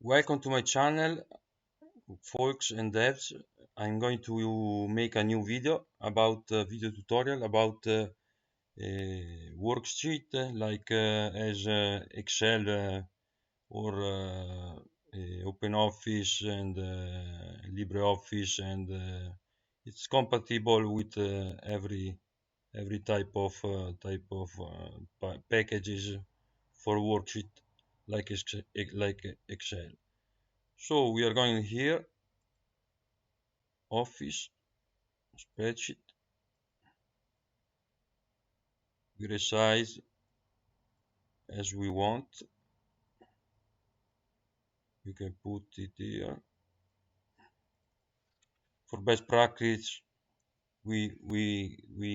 Welcome to my channel, folks and devs. I'm going to make a new video about video tutorial about worksheet like as Excel or OpenOffice and LibreOffice, and it's compatible with every type of packages for worksheet like Excel. So we are going here, Office, Spreadsheet. We resize as we want. We can put it here. For best practice, we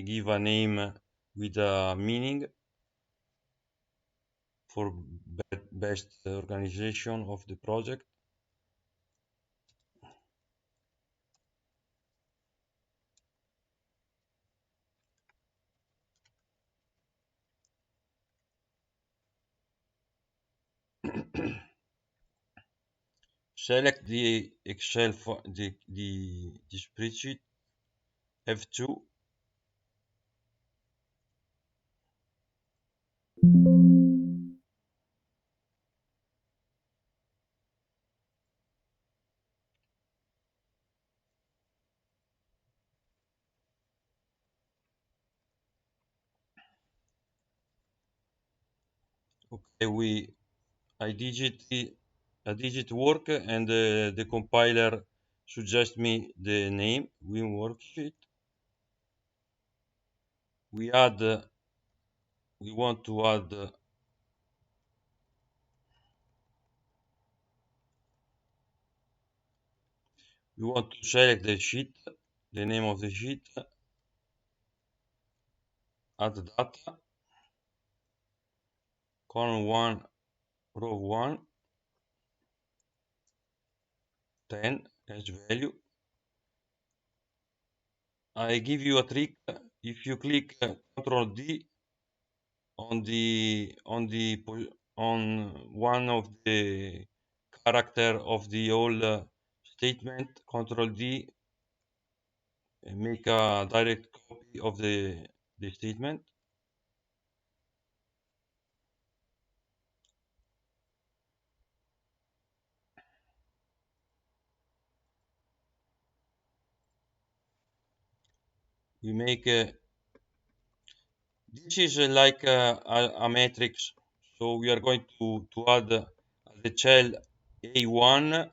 give a name with a meaning for best organization of the project. Select the Excel for the spreadsheet F2. Okay, a digit work, and the compiler suggests me the name Win worksheet. We add we want to add we want to select the sheet, the name of the sheet, add data, column 1, row 1, 10 as value. I give you a trick. If you click Control D on one of the character of the whole statement, Control D, make a direct copy of the statement. We make this is like a matrix. So we are going to add the cell A1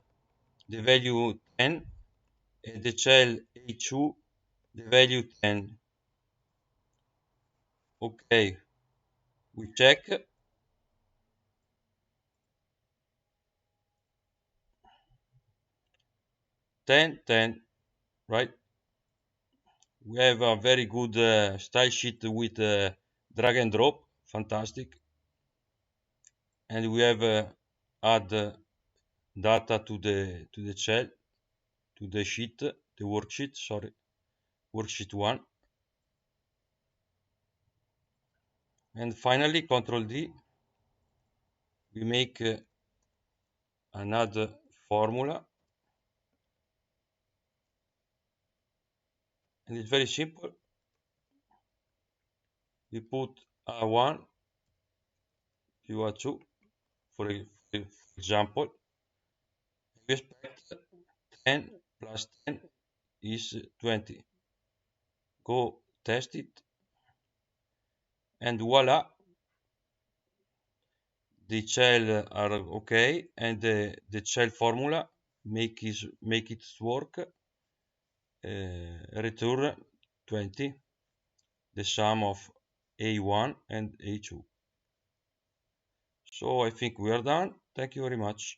the value 10, and the cell A2 the value 10. Okay, we check 10, 10, right? We have a very good style sheet with drag and drop, fantastic. And we have add data to the cell, to the sheet, the worksheet, sorry, worksheet 1. And finally, Control D, we make another formula, and it's very simple. We put A1 to A2, for example. We expect 10 plus 10 is 20. Go test it, and voila, the shell are okay, and the shell formula make it work. Return 20, the sum of A1 and A2. So I think we are done. Thank you very much.